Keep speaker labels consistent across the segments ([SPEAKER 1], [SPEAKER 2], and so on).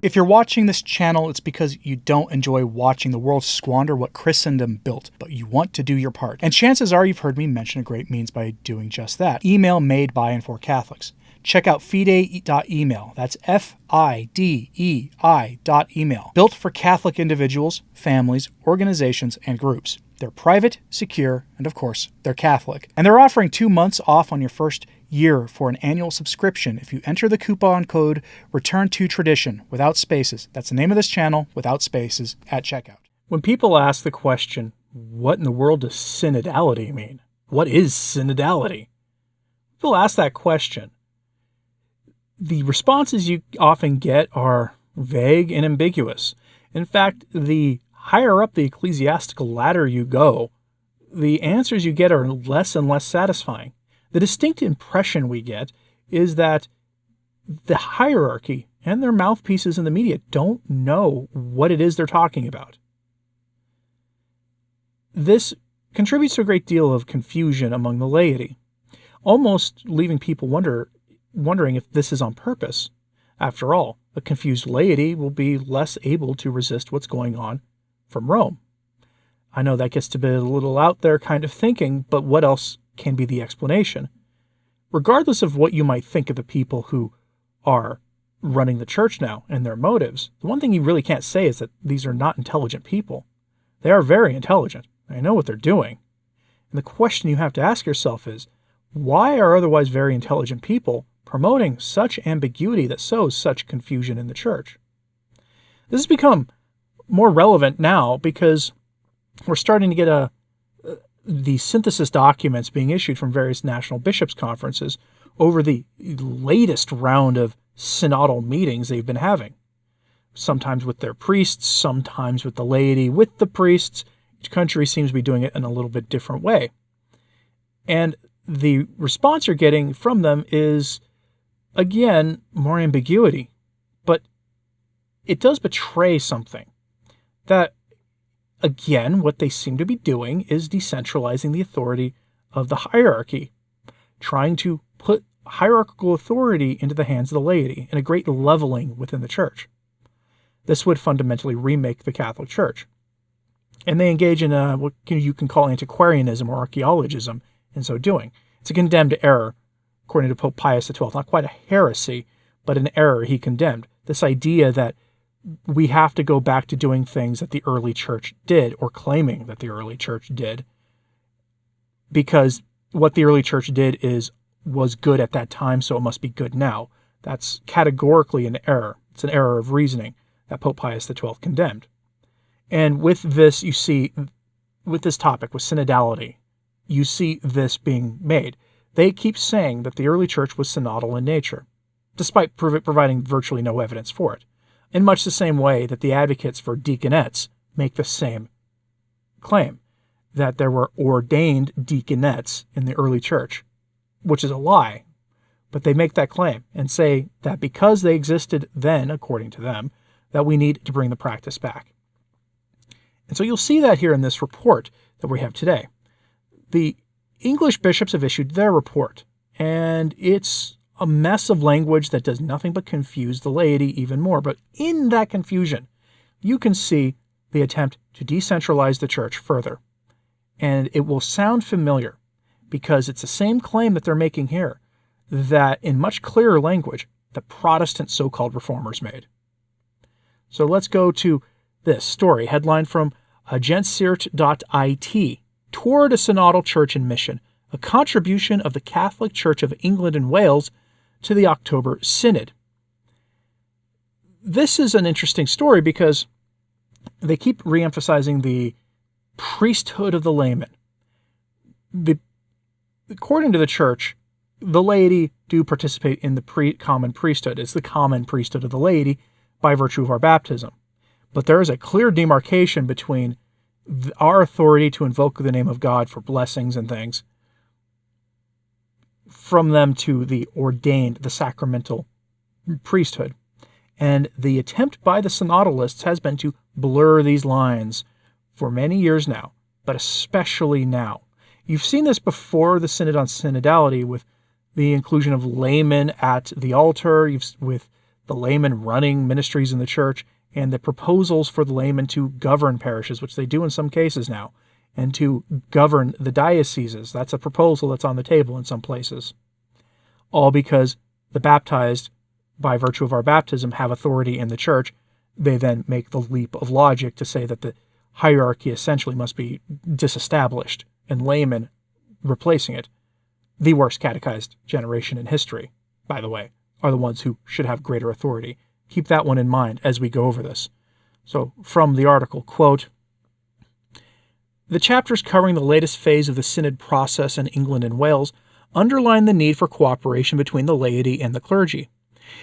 [SPEAKER 1] If you're watching this channel, it's because you don't enjoy watching the world squander what Christendom built, but you want to do your part. And chances are you've heard me mention a great means by doing just that. Email made by and for Catholics. Check out fidei.email. That's FIDEI.email. Built for Catholic individuals, families, organizations, and groups. They're private, secure, and of course, they're Catholic. And they're offering 2 months off on your first year for an annual subscription if you enter the coupon code Return to Tradition without spaces. That's the name of this channel, without spaces, at checkout. When people ask the question, what in the world does synodality mean? What is synodality? People ask that question. The responses you often get are vague and ambiguous. In fact, the higher up the ecclesiastical ladder you go, the answers you get are less and less satisfying. The distinct impression we get is that the hierarchy and their mouthpieces in the media don't know what it is they're talking about. This contributes to a great deal of confusion among the laity, almost leaving people wondering if this is on purpose. After all, a confused laity will be less able to resist what's going on from Rome. I know that gets to be a little out there kind of thinking, but what else can be the explanation? Regardless of what you might think of the people who are running the church now and their motives, the one thing you really can't say is that these are not intelligent people. They are very intelligent. They know what they're doing. And the question you have to ask yourself is, why are otherwise very intelligent people promoting such ambiguity that sows such confusion in the church? This has become more relevant now because we're starting to get the synthesis documents being issued from various national bishops' conferences over the latest round of synodal meetings they've been having. Sometimes with their priests, sometimes with the laity, with the priests. Each country seems to be doing it in a little bit different way. And the response you're getting from them is, again, more ambiguity. But it does betray something. That, again, what they seem to be doing is decentralizing the authority of the hierarchy, trying to put hierarchical authority into the hands of the laity and a great leveling within the church. This would fundamentally remake the Catholic Church. And they engage in what you can call antiquarianism or archaeologism in so doing. It's a condemned error, according to Pope Pius XII. Not quite a heresy, but an error he condemned. This idea that we have to go back to doing things that the early church did, or claiming that the early church did, because what the early church did was good at that time, so it must be good now. That's categorically an error. It's an error of reasoning that Pope Pius XII condemned. And with this, you see, with this topic, with synodality, you see this being made. They keep saying that the early church was synodal in nature, despite providing virtually no evidence for it. In much the same way that the advocates for deaconettes make the same claim, that there were ordained deaconettes in the early church, which is a lie. But they make that claim and say that because they existed then, according to them, that we need to bring the practice back. And so you'll see that here in this report that we have today. The English bishops have issued their report, and it's a mess of language that does nothing but confuse the laity even more. But in that confusion, you can see the attempt to decentralize the church further. And it will sound familiar because it's the same claim that they're making here, that in much clearer language, the Protestant so-called reformers made. So let's go to this story, headline from agencirt.it, Toward a Synodal Church and Mission, a contribution of the Catholic Church of England and Wales to the October Synod. This is an interesting story because they keep reemphasizing the priesthood of the layman. According to the church, the laity do participate in the common priesthood. It's the common priesthood of the laity by virtue of our baptism. But there is a clear demarcation between our authority to invoke the name of God for blessings and things from them to the ordained, the sacramental priesthood. And the attempt by the synodalists has been to blur these lines for many years now, but especially now. You've seen this before the Synod on Synodality with the inclusion of laymen at the altar, with the laymen running ministries in the church, and the proposals for the laymen to govern parishes, which they do in some cases now, and to govern the dioceses. That's a proposal that's on the table in some places. All because the baptized, by virtue of our baptism, have authority in the church. They then make the leap of logic to say that the hierarchy essentially must be disestablished, and laymen replacing it. The worst catechized generation in history, by the way, are the ones who should have greater authority. Keep that one in mind as we go over this. So, from the article, quote, "The chapters covering the latest phase of the synod process in England and Wales underline the need for cooperation between the laity and the clergy.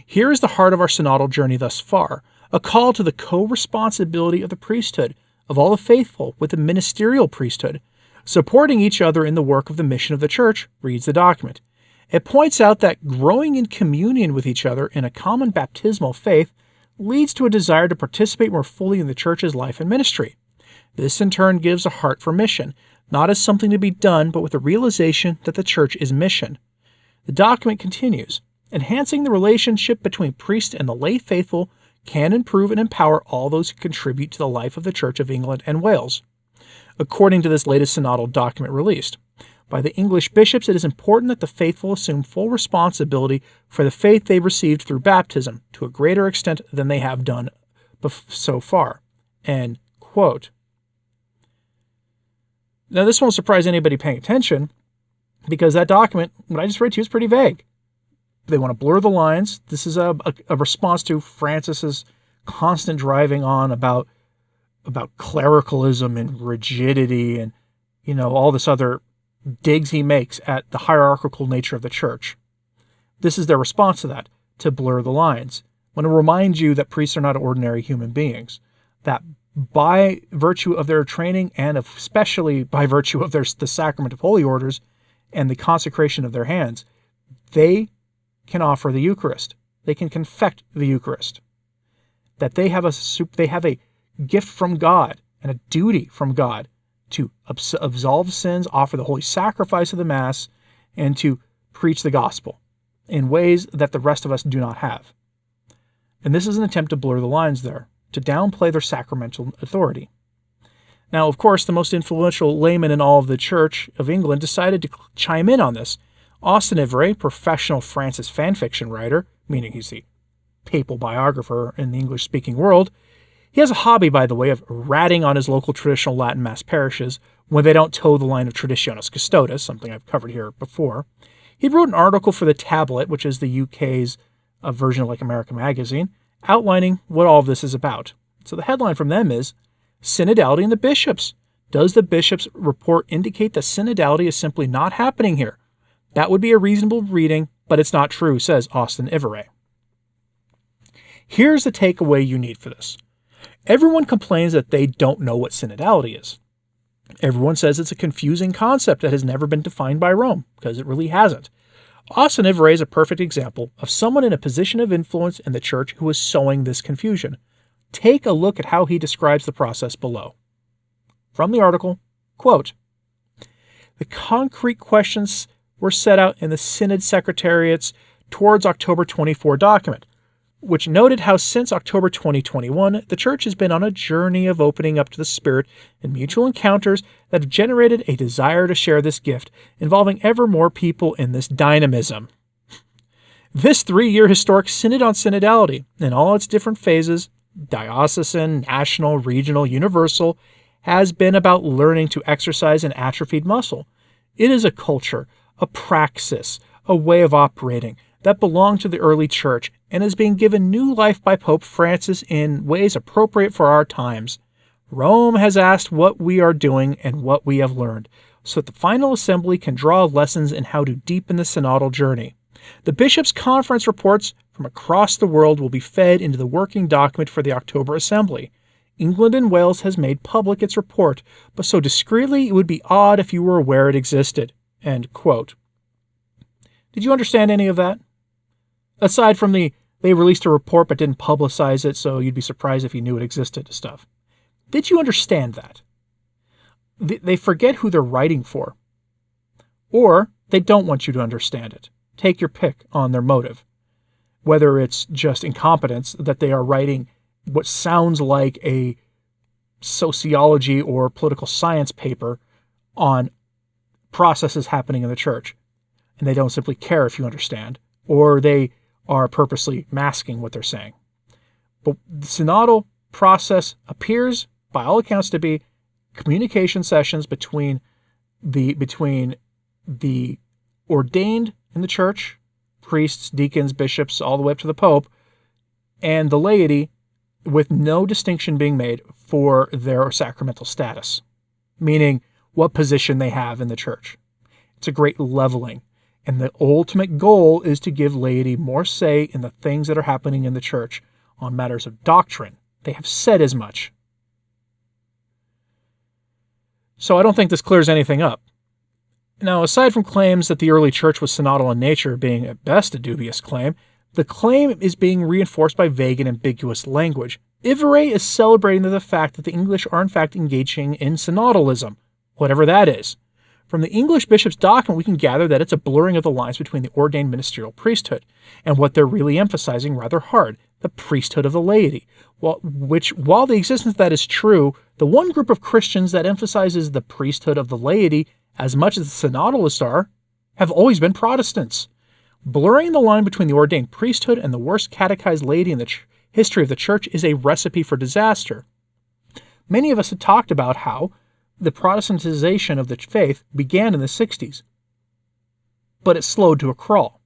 [SPEAKER 1] Here is the heart of our synodal journey thus far, a call to the co-responsibility of the priesthood, of all the faithful with the ministerial priesthood, supporting each other in the work of the mission of the Church," reads the document. It points out that growing in communion with each other in a common baptismal faith leads to a desire to participate more fully in the Church's life and ministry. This in turn gives a heart for mission, not as something to be done, but with the realization that the Church is mission. The document continues, "Enhancing the relationship between priest and the lay faithful can improve and empower all those who contribute to the life of the Church of England and Wales." According to this latest synodal document released by the English bishops, it is important that the faithful assume full responsibility for the faith they received through baptism to a greater extent than they have done so far. End quote. Now, this won't surprise anybody paying attention, because that document, what I just read to you, is pretty vague. They want to blur the lines. This is a response to Francis's constant driving on about clericalism and rigidity and, all this other digs he makes at the hierarchical nature of the church. This is their response to that, to blur the lines. I want to remind you that priests are not ordinary human beings, that by virtue of their training and especially by virtue of the sacrament of holy orders and the consecration of their hands, they can offer the Eucharist. They can confect the Eucharist. That they have a gift from God and a duty from God to absolve sins, offer the holy sacrifice of the Mass, and to preach the gospel in ways that the rest of us do not have. And this is an attempt to blur the lines there, to downplay their sacramental authority. Now, of course, the most influential layman in all of the Church of England decided to chime in on this. Austin Ivray, professional Francis fanfiction writer, meaning he's the papal biographer in the English-speaking world, he has a hobby, by the way, of ratting on his local traditional Latin Mass parishes when they don't toe the line of Traditionis Custodes, something I've covered here before. He wrote an article for The Tablet, which is the UK's version of American Magazine, outlining what all of this is about. So the headline from them is, "Synodality in the Bishops. Does the Bishops' report indicate that synodality is simply not happening here? That would be a reasonable reading, but it's not true," says Austin Ivray. Here's the takeaway you need for this. Everyone complains that they don't know what synodality is. Everyone says it's a confusing concept that has never been defined by Rome, because it really hasn't. Austin Ivray is a perfect example of someone in a position of influence in the Church who is sowing this confusion. Take a look at how he describes the process below. From the article, quote, "The concrete questions were set out in the Synod Secretariat's Towards October 24 document, which noted how since October 2021, the Church has been on a journey of opening up to the Spirit and mutual encounters that have generated a desire to share this gift, involving ever more people in this dynamism. This 3-year historic Synod on Synodality, in all its different phases, diocesan, national, regional, universal, has been about learning to exercise an atrophied muscle. It is a culture, a praxis, a way of operating that belonged to the early Church and is being given new life by Pope Francis in ways appropriate for our times. Rome has asked what we are doing and what we have learned, so that the final assembly can draw lessons in how to deepen the synodal journey. The Bishops' Conference reports from across the world will be fed into the working document for the October Assembly. England and Wales has made public its report, but so discreetly it would be odd if you were aware it existed." End quote. Did you understand any of that? Aside from they released a report but didn't publicize it, so you'd be surprised if you knew it existed stuff. Did you understand that? They forget who they're writing for. Or they don't want you to understand it. Take your pick on their motive. whether it's just incompetence, that they are writing what sounds like a sociology or political science paper on processes happening in the church, and they don't simply care if you understand, or they are purposely masking what they're saying. But the synodal process appears, by all accounts, to be communication sessions between the ordained in the church, priests, deacons, bishops, all the way up to the Pope, and the laity, with no distinction being made for their sacramental status, meaning what position they have in the church. It's a great leveling, and the ultimate goal is to give laity more say in the things that are happening in the church on matters of doctrine. They have said as much. So I don't think this clears anything up. Now, aside from claims that the early church was synodal in nature being at best a dubious claim, the claim is being reinforced by vague and ambiguous language. Ivere is celebrating the fact that the English are in fact engaging in synodalism, whatever that is. From the English bishop's document, we can gather that it's a blurring of the lines between the ordained ministerial priesthood and what they're really emphasizing rather hard, the priesthood of the laity. While the existence of that is true, the one group of Christians that emphasizes the priesthood of the laity as much as the synodalists are, have always been Protestants. Blurring the line between the ordained priesthood and the worst catechized laity in the history of the church is a recipe for disaster. Many of us have talked about how the Protestantization of the faith began in the 60s, but it slowed to a crawl.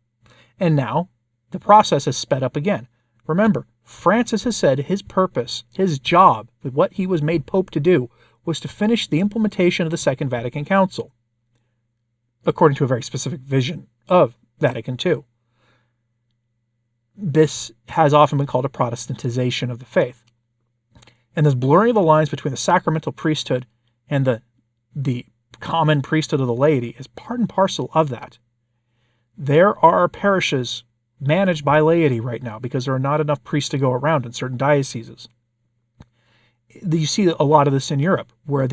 [SPEAKER 1] And now, the process has sped up again. Remember, Francis has said his purpose, his job, with what he was made Pope to do, was to finish the implementation of the Second Vatican Council, according to a very specific vision of Vatican II. This has often been called a Protestantization of the faith. And this blurring of the lines between the sacramental priesthood and the common priesthood of the laity is part and parcel of that. There are parishes managed by laity right now because there are not enough priests to go around in certain dioceses. You see a lot of this in Europe, where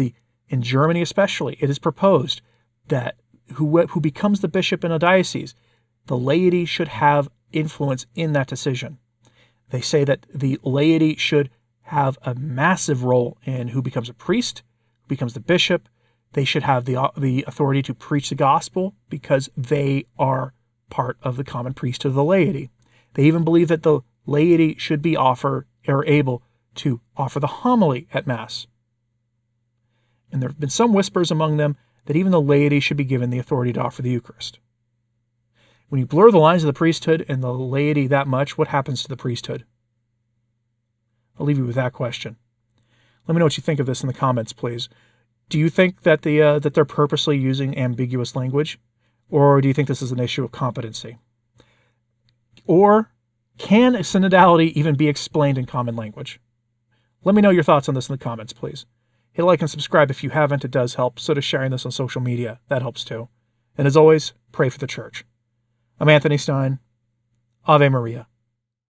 [SPEAKER 1] in Germany especially, it is proposed that who becomes the bishop in a diocese, the laity should have influence in that decision. They say that the laity should have a massive role in who becomes a priest, who becomes the bishop. They should have the authority to preach the gospel because they are part of the common priesthood of the laity. They even believe that the laity should be able to offer the homily at Mass. And there have been some whispers among them that even the laity should be given the authority to offer the Eucharist. When you blur the lines of the priesthood and the laity that much, what happens to the priesthood? I'll leave you with that question. Let me know what you think of this in the comments, please. Do you think that that they're purposely using ambiguous language? Or do you think this is an issue of competency? Or can synodality even be explained in common language? Let me know your thoughts on this in the comments, please. Hit like and subscribe if you haven't. It does help. So does sharing this on social media. That helps too. And as always, pray for the church. I'm Anthony Stine. Ave Maria.